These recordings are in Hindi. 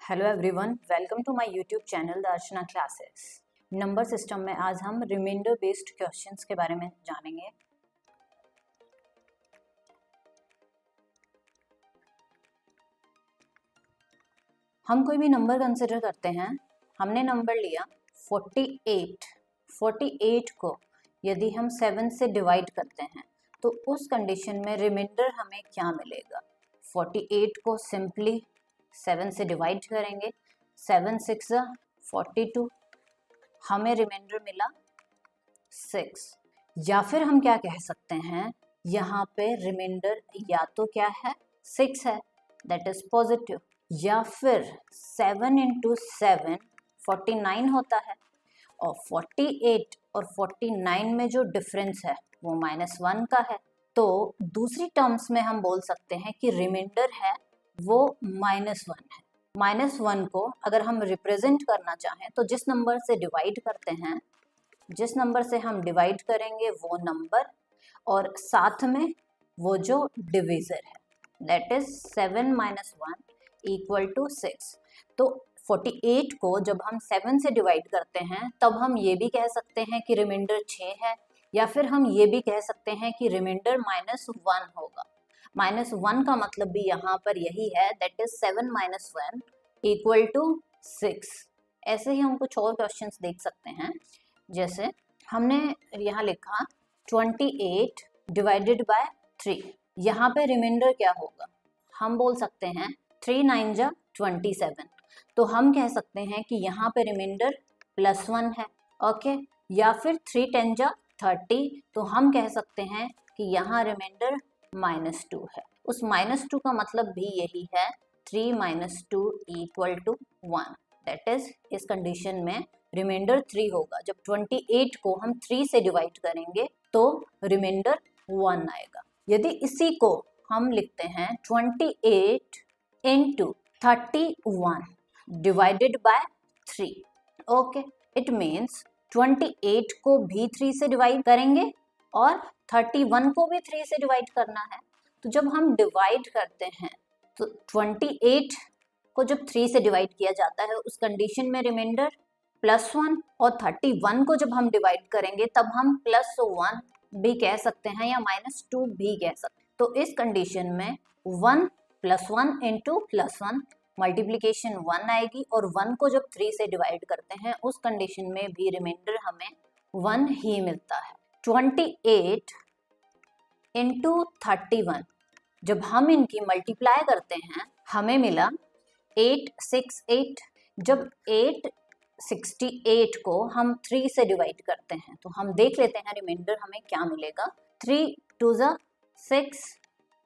Hello everyone, welcome to my YouTube channel the Archana classes. Number system में आज हम रिमाइंडर बेस्ड क्वेश्चंस के बारे में जानेंगे। हम कोई भी नंबर कंसिडर करते हैं। हमने नंबर लिया 48। 48 को यदि हम 7 से डिवाइड करते हैं तो उस कंडीशन में रिमाइंडर हमें क्या मिलेगा। 48 को सिंपली 7 से डिवाइड करेंगे, 7 6 42, हमें रिमाइंडर मिला 6। या फिर हम क्या कह सकते हैं, यहाँ पे रिमाइंडर या तो क्या है 6 है, दैट इज पॉजिटिव, या फिर 7 इंटू 7 49 होता है और 48 और 49 में जो डिफरेंस है वो -1 का है। तो दूसरी टर्म्स में हम बोल सकते हैं कि रिमाइंडर है वो -1 है। -1 को अगर हम रिप्रेजेंट करना चाहें तो जिस नंबर से डिवाइड करते हैं, जिस नंबर से हम डिवाइड करेंगे वो नंबर और साथ में वो जो डिविजर है, दैट इज 7 - 1 = 6। तो 48 को जब हम 7 से डिवाइड करते हैं तब हम ये भी कह सकते हैं कि रिमाइंडर 6 है, या फिर हम ये भी कह सकते हैं कि रिमाइंडर -1 होगा। -1 का मतलब भी यहाँ पर यही है, दैट इज 7 - 1 = 6। ऐसे ही हम कुछ और क्वेश्चंस देख सकते हैं। जैसे हमने यहाँ लिखा 28 डिवाइडेड बाय 3, यहाँ पे रिमाइंडर क्या होगा, हम बोल सकते हैं 3 9 जा 27। तो हम कह सकते हैं कि यहाँ पे रिमाइंडर +1 है, ओके। या फिर 3 10 जा 30, तो हम कह सकते हैं कि यहाँ रिमाइंडर -2 है। उस -2 का मतलब भी यही है, 3 - 2 = 1, दैट इज इस कंडीशन में रिमाइंडर 3 होगा। जब 28 को हम 3 से डिवाइड करेंगे तो रिमाइंडर 1 आएगा। यदि इसी को हम लिखते हैं 28 × 31 divided bye 3, okay, it means 28 को भी 3 से डिवाइड करेंगे और 31 को भी 3 से डिवाइड करना है। तो जब हम डिवाइड करते हैं तो 28 को जब 3 से डिवाइड किया जाता है उस कंडीशन में रिमाइंडर +1, और 31 को जब हम डिवाइड करेंगे तब हम +1 भी कह सकते हैं या -2 भी कह सकते हैं। तो इस कंडीशन में 1 + 1 × +1 मल्टीप्लीकेशन 1 आएगी, और 1 को जब 3 से डिवाइड करते हैं उस कंडीशन में भी रिमाइंडर हमें 1 ही मिलता है। 28 × 31 जब हम इनकी मल्टीप्लाई करते हैं हमें मिला 868। जब 868 को हम 3 से डिवाइड करते हैं तो हम देख लेते हैं रिमाइंडर हमें क्या मिलेगा। 3 2 जा 6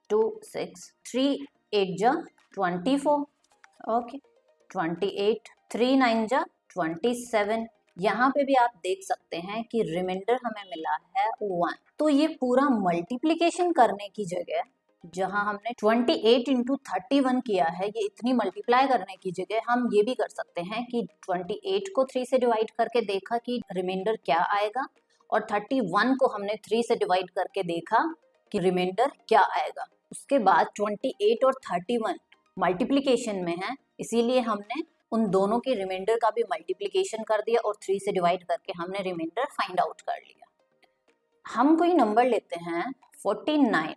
2 6, 3 8 जा 24, ओके, 28, 3 9 जा 27। यहाँ पे भी आप देख सकते हैं कि रिमाइंडर हमें मिला है 1। तो ये पूरा मल्टीप्लिकेशन करने की जगह, जहां हमने 28 × 31 किया है, ये इतनी मल्टीप्लाई करने की जगह हम ये भी कर सकते हैं कि 28 को 3 से डिवाइड करके देखा कि रिमाइंडर क्या आएगा, और 31 को हमने 3 से डिवाइड करके देखा कि रिमाइंडर क्या आएगा। उसके बाद 28 और 31 मल्टीप्लिकेशन में है, इसीलिए हमने उन दोनों के रिमाइंडर का भी मल्टीप्लिकेशन कर दिया और 3 से डिवाइड करके हमने रिमाइंडर फाइंड आउट कर लिया। हम कोई नंबर लेते हैं 49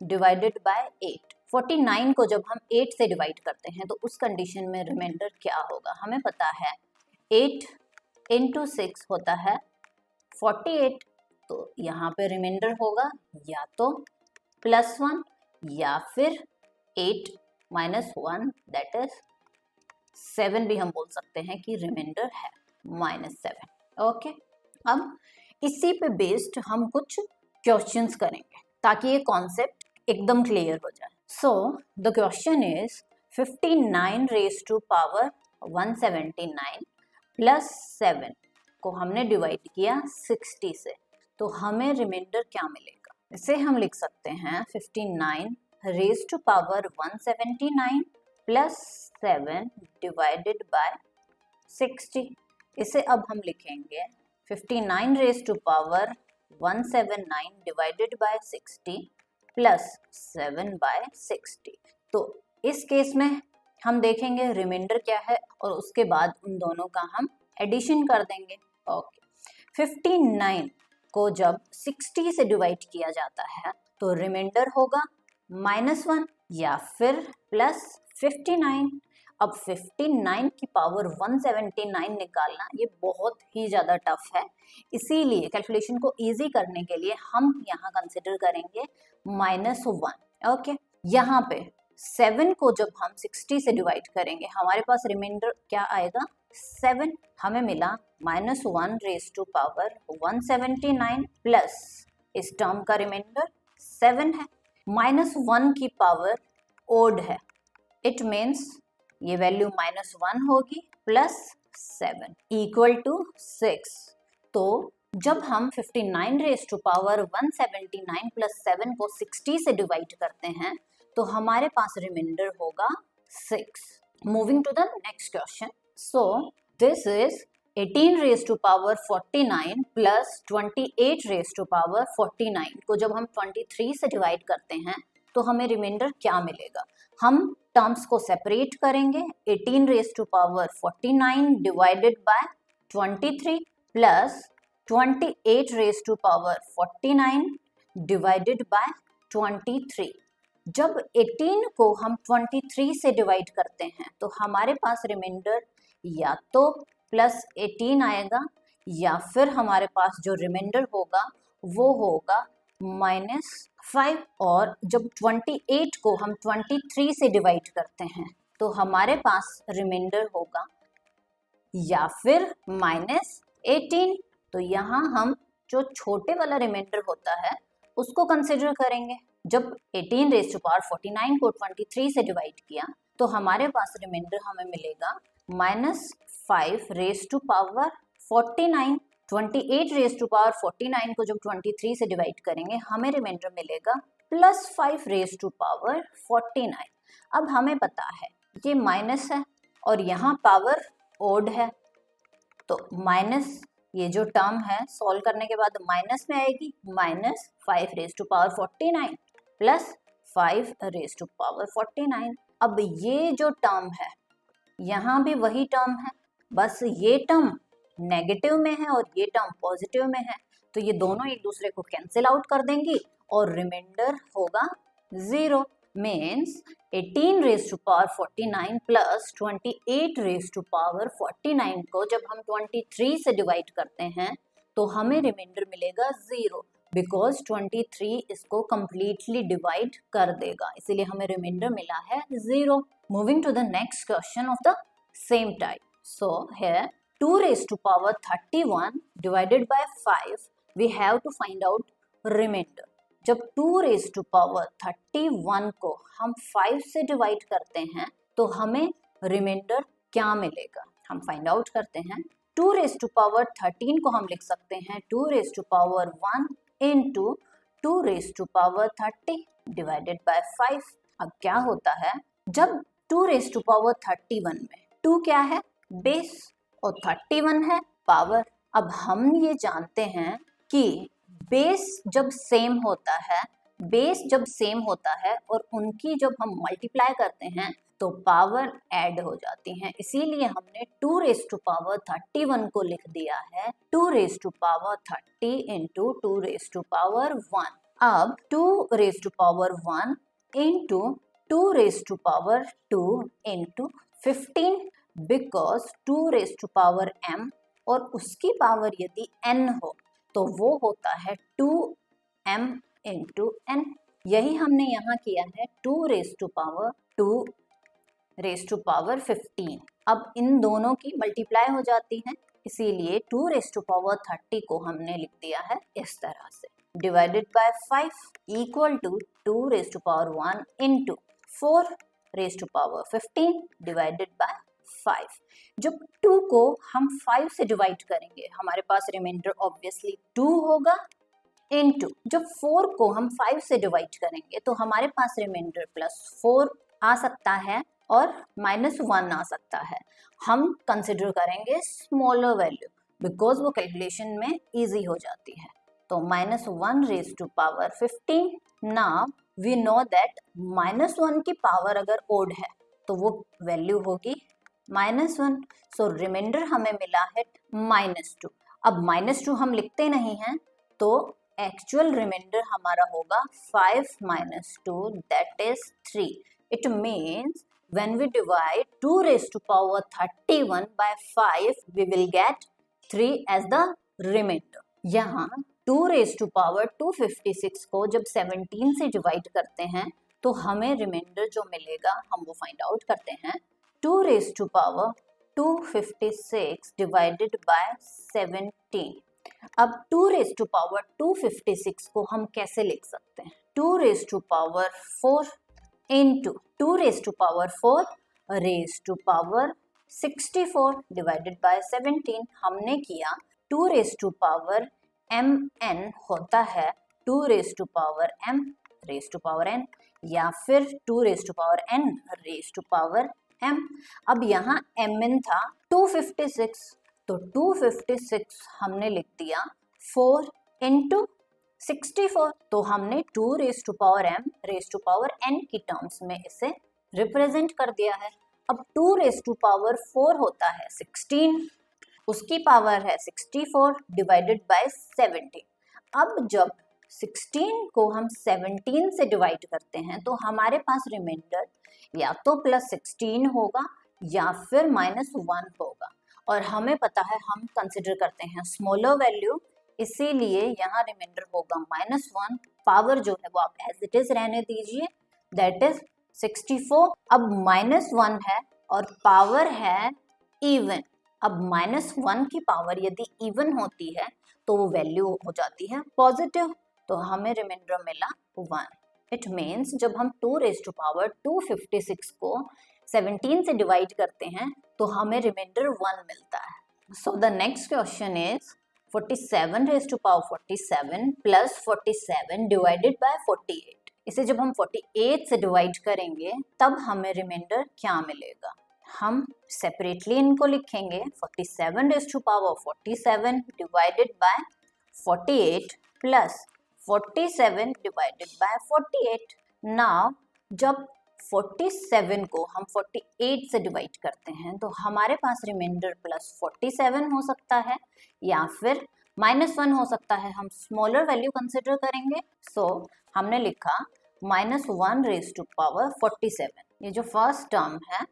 डिवाइडेड बाय 8। 49 को जब हम 8 से डिवाइड करते हैं तो उस कंडीशन में रिमाइंडर क्या होगा, हमें पता है 8 × 6 होता है 48। तो यहाँ पे रिमाइंडर होगा या तो +1 या फिर 8 - 1, दैट इज 7 भी हम बोल सकते हैं कि रिमाइंडर है -7, ओके। अब इसी पे बेस्ड हम कुछ क्वेश्चंस करेंगे ताकि ये कॉन्सेप्ट एकदम क्लियर हो जाए। So the question is 59 raised to power 179 + 7 को हमने डिवाइड किया 60 से, तो हमें रिमाइंडर क्या मिलेगा। इसे हम लिख सकते हैं 59 raised to power 179 + 7 divided by 60। इसे अब हम लिखेंगे 59 raised to power 179 divided by 60 + 7/60। तो इस केस में हम देखेंगे रिमाइंडर क्या है और उसके बाद उन दोनों का हम एडिशन कर देंगे। ओके, 59 को जब 60 से डिवाइड किया जाता है तो रिमाइंडर होगा -1 या फिर +59। अब 59 की पावर 179 निकालना ये बहुत ही ज़्यादा टफ है, इसीलिए कैलकुलेशन को इजी करने के लिए हम यहाँ कंसिडर करेंगे -1। ओके, यहाँ पे 7 को जब हम 60 से डिवाइड करेंगे हमारे पास रिमाइंडर क्या आएगा 7। हमें मिला -1 रेज़ टू पावर 179 प्लस इस टर्म का रिमाइंडर 7 है। -1 की पावर ओड है, इट मीन्स ये वैल्यू -1 होगी प्लस 7 इक्वल टू 6। तो जब हम 59 रेज़ टू पावर 179 प्लस 7 को 60 से डिवाइड करते हैं तो हमारे पास रिमाइंडर होगा 6। Moving to the next question. So this is 18 raise to power 49 plus 28 raise to power 49 को जब हम 23 से डिवाइड करते हैं तो हमें रिमाइंडर क्या मिलेगा। हम टर्म्स को सेपरेट करेंगे। 18 raise to power 49 divided by 23 plus 28 raise to power 49 divided by 23। जब 18 को हम 23 से डिवाइड करते हैं तो हमारे पास रिमाइंडर या तो +18 आएगा या फिर हमारे पास जो रिमाइंडर होगा वो होगा -5। और जब 28 को हम 23 से डिवाइड करते हैं तो हमारे पास रिमाइंडर होगा या फिर -18। तो यहाँ हम जो छोटे वाला रिमाइंडर होता है उसको कंसिडर करेंगे। जब 18 रेज़ टू पावर 49 को 23 से डिवाइड किया तो हमारे पास रिमाइंडर हमें मिलेगा -5 raise to power 49। 28 raise to power 49 को जब 23 से डिवाइड करेंगे हमें रिमाइंडर मिलेगा +5 रेज़ टू पावर 49। अब हमें पता है ये माइनस है और यहाँ पावर ओड है, तो माइनस ये जो टर्म है सॉल्व करने के बाद माइनस में आएगी, -5 raise to power 49 plus 5 raise to power 49। अब ये जो टर्म है यहाँ भी वही टर्म है, बस ये टर्म नेगेटिव में है और ये टर्म पॉजिटिव में है, तो ये दोनों एक दूसरे को कैंसिल आउट कर देंगी और रिमाइंडर होगा 0। Means 18 raise to power 49 plus 28 raise to power 49 को जब हम 23 से डिवाइड करते हैं तो हमें रिमाइंडर मिलेगा 0, बिकॉज 23 इसको completely डिवाइड कर देगा, इसीलिए हमें रिमाइंडर मिला है 0। Moving to the next question of the same type. So here 2 raise to power 31 divided by 5 we have to find out remainder. जब 2 रेज़ टू पावर 31 को हम 5 से डिवाइड करते हैं तो हमें रिमाइंडर क्या मिलेगा, हम फाइंड आउट करते हैं। 2 रेज़ टू पावर 13 को हम लिख सकते हैं 2 raise to power 1 into 2 raise to power 30 divided by 5। अब क्या होता है, जब 2 रेज़ टू पावर 31 में 2 क्या है बेस और 31 है पावर। अब हम ये जानते हैं कि बेस जब सेम होता है, बेस जब सेम होता है और उनकी जब हम मल्टीप्लाई करते हैं तो पावर ऐड हो जाती हैं, इसीलिए हमने 2 रेज़ टू पावर 31 को लिख दिया है 2 raise to power 30 into 2 raise to power 1। अब 2 raise to power 1 into 2 raise to power 2 into 15, because 2 raise to power m और उसकी पावर यदि n हो तो वो होता है 2m इंटू n। यही हमने यहाँ किया है 2 raise to power 2 raise to power 15। अब इन दोनों की मल्टीप्लाई हो जाती है, इसीलिए 2 रेज़ टू पावर 30 को हमने लिख दिया है इस तरह से, divided by 5 equal to 2 raise to power 1 into 4 raise to power 15 divided by 5। जब 2 को हम 5 से डिवाइड करेंगे हमारे पास रिमाइंडर ऑब्वियसली 2 होगा, इनटू जब 4 को हम 5 से डिवाइड करेंगे तो हमारे पास रिमाइंडर +4 आ सकता है और -1 आ सकता है। हम कंसिडर करेंगे स्मॉलर वैल्यू बिकॉज वो कैलकुलेशन में इजी हो जाती है, तो -1 raise to power 15। Now we know that -1 की पावर अगर ओड है तो वो वैल्यू होगी -1। सो रिमाइंडर हमें मिला है -2। अब -2 हम लिखते नहीं हैं, तो एक्चुअल रिमाइंडर हमारा होगा 5 - 2, that is 3। It means when we divide 2 raised to power 31 by 5, we will get 3 as the remainder। यहाँ 2 raised to power 256 को जब 17 से डिवाइड करते हैं तो हमें रिमाइंडर जो मिलेगा हम वो फाइंड आउट करते हैं। 2 raised to power 256 divided by 17। अब 2 raised to power 256 को हम कैसे लिख सकते हैं? 2 raised to power 4 into 2 raised to power 4 raised to power 64 divided by 17। हमने किया 2 raised to power mn होता है 2 raised to power m raised to power n, या फिर 2 raised to power n raised to power m। अब यहाँ mn था 256, तो 256 हमने लिख दिया 4 into 64, तो हमने 2 raised to power m raised to power n की टर्म्स में इसे रिप्रेजेंट कर दिया है। अब 2 raised to power 4 होता है 16, उसकी पावर है 64 डिवाइडेड बाय 17। अब जब 16 को हम 17 से डिवाइड करते हैं तो हमारे पास रिमाइंडर या तो +16 होगा या फिर -1 होगा, और हमें पता है हम कंसिडर करते हैं स्मॉलर वैल्यू, इसीलिए यहाँ रिमाइंडर होगा -1। पावर जो है वो आप एज इट इज रहने दीजिए, दैट इज 64। अब -1 है और पावर है इवन। अब -1 की पावर यदि इवन होती है तो वो वैल्यू हो जाती है पॉजिटिव, तो हमें रिमाइंडर मिला 1। इट मीन्स जब हम 2 raised to power 256 को 17 से डिवाइड करते हैं तो हमें रिमाइंडर 1 मिलता है। So the next question is 47 raised to power 47 plus 47 divided by 48। इसे जब हम 48 से डिवाइड करेंगे तब हमें रिमाइंडर क्या मिलेगा? हम सेपरेटली इनको लिखेंगे 47 raised to power 47 divided by 48 plus 47 divided by 48। Now जब 47 को हम 48 से डिवाइड करते हैं तो हमारे पास रिमाइंडर +47 हो सकता है या फिर -1 हो सकता है। हम स्मॉलर वैल्यू कंसिडर करेंगे, सो हमने लिखा -1 raised to power 47। ये जो फर्स्ट टर्म है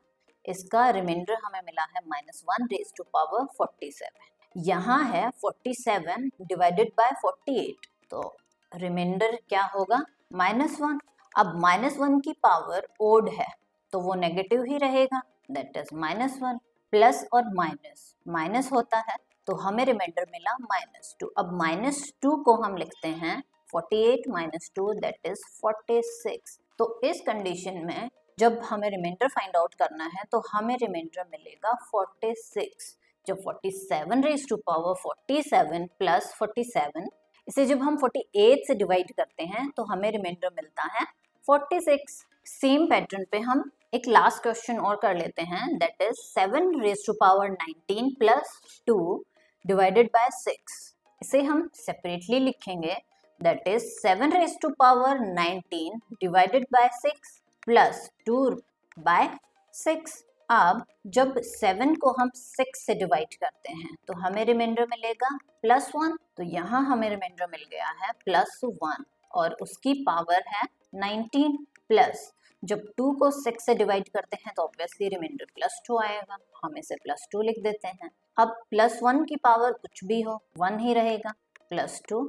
इसका रिमाइंडर हमें मिला है -1 raised to power 47। यहाँ है 47 डिवाइडेड बाय 48, तो रिमाइंडर क्या होगा? -1। अब -1 की पावर ओड है तो वो नेगेटिव ही रहेगा, दैट इज -1। प्लस और माइनस माइनस होता है तो हमें रिमाइंडर मिला -2। अब -2 को हम लिखते हैं 48 - 2 दैट इज 46। तो इस कंडीशन में जब हमें रिमाइंडर फाइंड आउट करना है तो हमें रिमाइंडर मिलेगा 46। जब 47 raised to power 47 प्लस 47, इसे जब हम 48 से डिवाइड करते हैं तो हमें रिमाइंडर मिलता है 46। सेम पैटर्न पे हम एक लास्ट क्वेश्चन और कर लेते हैं, that is 7 raised to power 19 plus 2 divided by 6। इसे हम सेपरेटली लिखेंगे, that is 7 raised to power 19 divided by 6 plus 2 by 6। अब जब 7 को हम 6 से डिवाइड करते हैं तो हमें रिमाइंडर मिलेगा +1, तो यहाँ हमें रिमाइंडर मिल गया है +1 और उसकी पावर है 19 प्लस। जब 2 को 6 से डिवाइड करते हैं तो ऑब्वियसली रिमाइंडर +2 आएगा, हम इसे +2 लिख देते हैं। अब +1 की पावर कुछ भी हो 1 ही रहेगा, +2,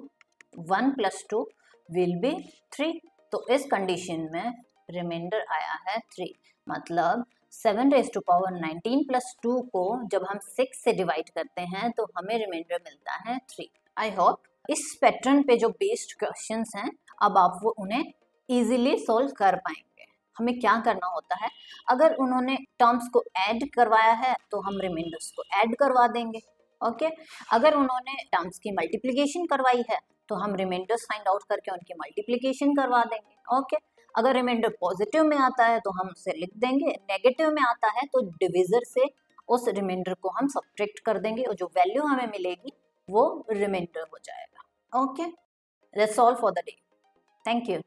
1 + 2 विल बी 3। तो इस कंडीशन में रिमाइंडर आया है 3, मतलब 7 raised to power 19 प्लस 2 को जब हम 6 से डिवाइड करते हैं तो हमें रिमाइंडर मिलता है 3। आई होप इस पैटर्न पे जो बेस्ड क्वेश्चंस हैं अब आप वो उन्हें इजीली सोल्व कर पाएंगे। हमें क्या करना होता है, अगर उन्होंने टर्म्स को ऐड करवाया है तो हम रिमाइंडर्स को ऐड करवा देंगे, ओके। अगर उन्होंने टर्म्स की मल्टीप्लिकेशन करवाई है तो हम रिमाइंडर्स फाइंड आउट करके उनकी मल्टीप्लिकेशन करवा देंगे, ओके। अगर रिमाइंडर पॉजिटिव में आता है तो हम उसे लिख देंगे, नेगेटिव में आता है तो डिविजर से उस रिमाइंडर को हम सब्ट्रैक्ट कर देंगे और जो वैल्यू हमें मिलेगी वो रिमाइंडर हो जाएगा, okay. That's all for the day, thank you.